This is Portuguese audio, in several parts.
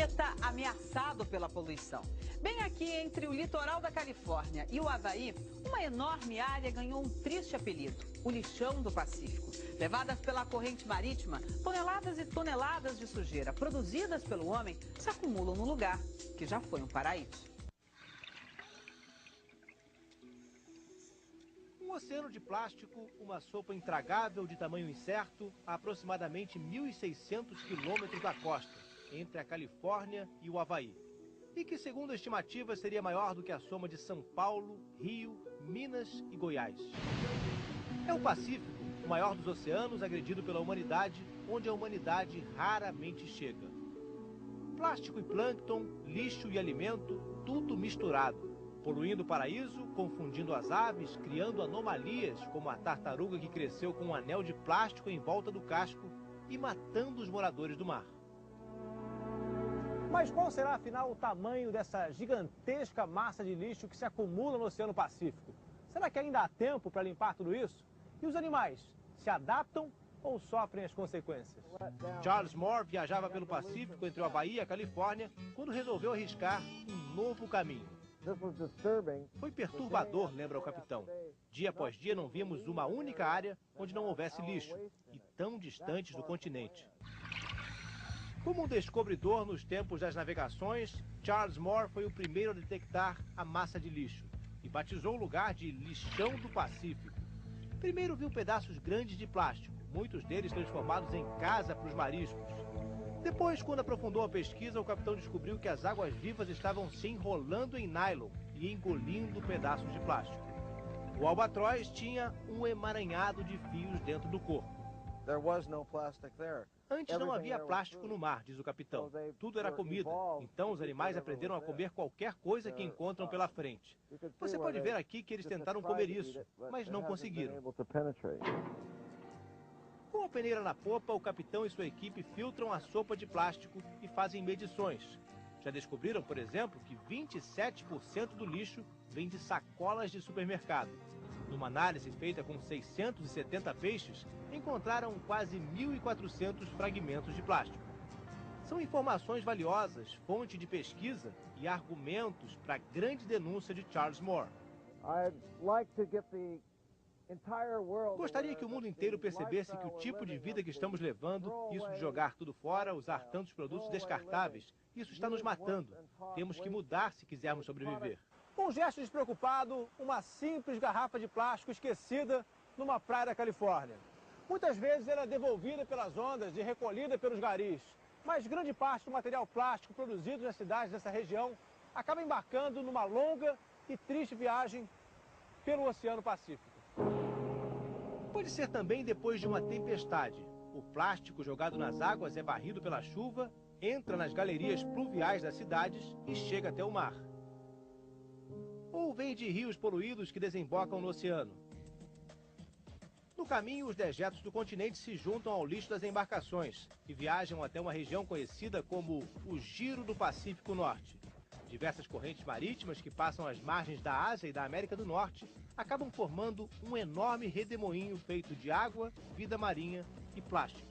planeta ameaçado pela poluição. Bem aqui entre o litoral da Califórnia e o Havaí, uma enorme área ganhou um triste apelido, o lixão do Pacífico. Levadas pela corrente marítima, toneladas e toneladas de sujeira produzidas pelo homem se acumulam no lugar que já foi um paraíso. Um oceano de plástico, uma sopa intragável de tamanho incerto, a aproximadamente 1.600 quilômetros da costa, entre a Califórnia e o Havaí. E que, segundo a estimativa, seria maior do que a soma de São Paulo, Rio, Minas e Goiás. É o Pacífico, o maior dos oceanos agredido pela humanidade, onde a humanidade raramente chega. Plástico e plâncton, lixo e alimento, tudo misturado. Poluindo o paraíso, confundindo as aves, criando anomalias, como a tartaruga que cresceu com um anel de plástico em volta do casco e matando os moradores do mar. Mas qual será, afinal, o tamanho dessa gigantesca massa de lixo que se acumula no Oceano Pacífico? Será que ainda há tempo para limpar tudo isso? E os animais, se adaptam ou sofrem as consequências? Charles Moore viajava pelo Pacífico entre o Havaí e a Califórnia quando resolveu arriscar um novo caminho. Foi perturbador, lembra o capitão. Dia após dia não vimos uma única área onde não houvesse lixo, e tão distantes do continente. Como um descobridor nos tempos das navegações, Charles Moore foi o primeiro a detectar a massa de lixo e batizou o lugar de Lixão do Pacífico. Primeiro viu pedaços grandes de plástico, muitos deles transformados em casa para os mariscos. Depois, quando aprofundou a pesquisa, o capitão descobriu que as águas-vivas estavam se enrolando em nylon e engolindo pedaços de plástico. O albatroz tinha um emaranhado de fios dentro do corpo. Antes não havia plástico no mar, diz o capitão. Tudo era comida, então os animais aprenderam a comer qualquer coisa que encontram pela frente. Você pode ver aqui que eles tentaram comer isso, mas não conseguiram. Com a peneira na popa, o capitão e sua equipe filtram a sopa de plástico e fazem medições. Já descobriram, por exemplo, que 27% do lixo vem de sacolas de supermercado. Numa análise feita com 670 peixes, encontraram quase 1.400 fragmentos de plástico. São informações valiosas, fonte de pesquisa e argumentos para a grande denúncia de Charles Moore. Gostaria que o mundo inteiro percebesse que o tipo de vida que estamos levando, isso de jogar tudo fora, usar tantos produtos descartáveis, isso está nos matando. Temos que mudar se quisermos sobreviver. Um gesto despreocupado, uma simples garrafa de plástico esquecida numa praia da Califórnia. Muitas vezes ela é devolvida pelas ondas e recolhida pelos garis, mas grande parte do material plástico produzido nas cidades dessa região acaba embarcando numa longa e triste viagem pelo Oceano Pacífico. Pode ser também depois de uma tempestade. O plástico jogado nas águas é varrido pela chuva, entra nas galerias pluviais das cidades e chega até o mar. Ou vem de rios poluídos que desembocam no oceano. No caminho, os dejetos do continente se juntam ao lixo das embarcações e viajam até uma região conhecida como o Giro do Pacífico Norte. Diversas correntes marítimas que passam as margens da Ásia e da América do Norte acabam formando um enorme redemoinho feito de água, vida marinha e plástico.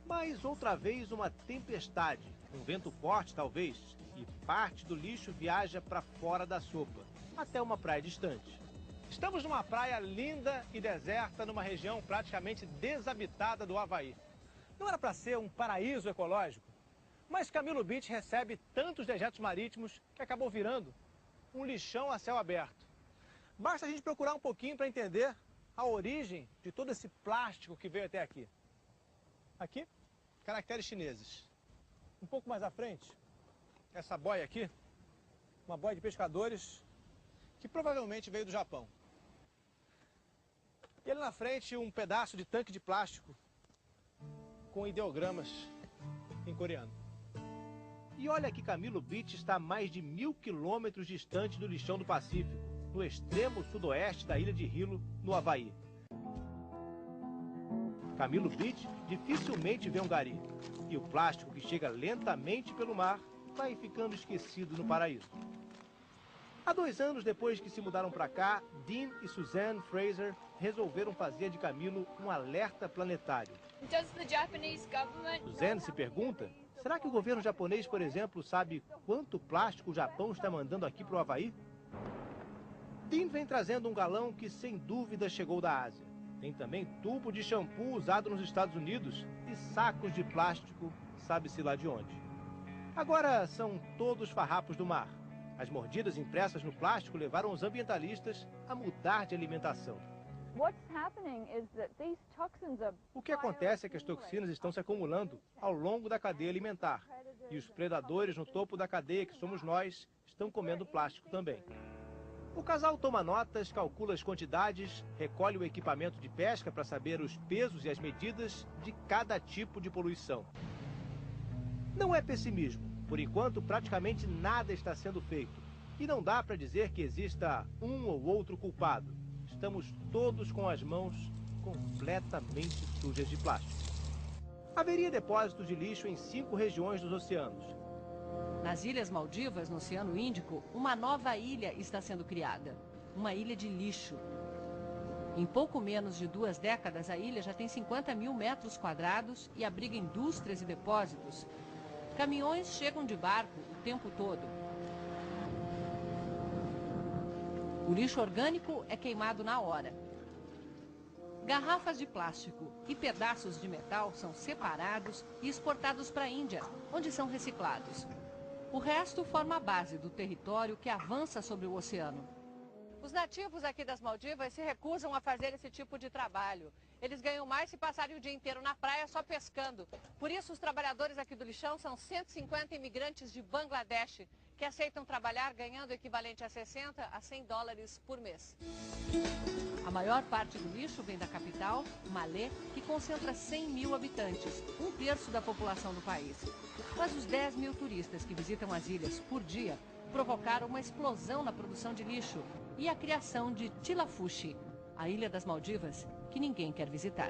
Mas outra vez uma tempestade, um vento forte talvez, e parte do lixo viaja para fora da sopa, até uma praia distante. Estamos numa praia linda e deserta, numa região praticamente desabitada do Havaí. Não era para ser um paraíso ecológico, mas Camilo Beach recebe tantos dejetos marítimos que acabou virando um lixão a céu aberto. Basta a gente procurar um pouquinho para entender a origem de todo esse plástico que veio até aqui. Aqui, caracteres chineses. Um pouco mais à frente, essa boia aqui, uma boia de pescadores que provavelmente veio do Japão. E ali na frente, um pedaço de tanque de plástico com ideogramas em coreano. E olha que Camilo Beach está a mais de 1.000 quilômetros distante do lixão do Pacífico, no extremo sudoeste da ilha de Hilo, no Havaí. Camilo Beach dificilmente vê um gari, e o plástico que chega lentamente pelo mar vai ficando esquecido no paraíso. Há 2 anos depois que se mudaram para cá, Dean e Suzanne Fraser resolveram fazer de Camilo um alerta planetário. Suzanne se pergunta Será que o governo japonês, por exemplo, sabe quanto plástico o Japão está mandando aqui para o Havaí? Tim vem trazendo um galão que sem dúvida chegou da Ásia. Tem também tubo de shampoo usado nos Estados Unidos e sacos de plástico, sabe-se lá de onde. Agora são todos farrapos do mar. As mordidas impressas no plástico levaram os ambientalistas a mudar de alimentação. O que acontece é que as toxinas estão se acumulando ao longo da cadeia alimentar. E os predadores no topo da cadeia, que somos nós, estão comendo plástico também. O casal toma notas, calcula as quantidades, recolhe o equipamento de pesca para saber os pesos e as medidas de cada tipo de poluição. Não é pessimismo. Por enquanto, praticamente nada está sendo feito. E não dá para dizer que exista um ou outro culpado. Estamos todos com as mãos completamente sujas de plástico. Haveria depósitos de lixo em 5 regiões dos oceanos. Nas Ilhas Maldivas, no Oceano Índico, uma nova ilha está sendo criada. Uma ilha de lixo. Em pouco menos de 2 décadas, a ilha já tem 50 mil metros quadrados e abriga indústrias e depósitos. Caminhões chegam de barco o tempo todo. O lixo orgânico é queimado na hora. Garrafas de plástico e pedaços de metal são separados e exportados para a Índia, onde são reciclados. O resto forma a base do território que avança sobre o oceano. Os nativos aqui das Maldivas se recusam a fazer esse tipo de trabalho. Eles ganham mais se passarem o dia inteiro na praia só pescando. Por isso, os trabalhadores aqui do lixão são 150 imigrantes de Bangladesh, que aceitam trabalhar ganhando o equivalente a 60 a 100 dólares por mês. A maior parte do lixo vem da capital, Malé, que concentra 100 mil habitantes, 1/3 da população do país. Mas os 10 mil turistas que visitam as ilhas por dia provocaram uma explosão na produção de lixo e a criação de Tilafushi, a ilha das Maldivas que ninguém quer visitar.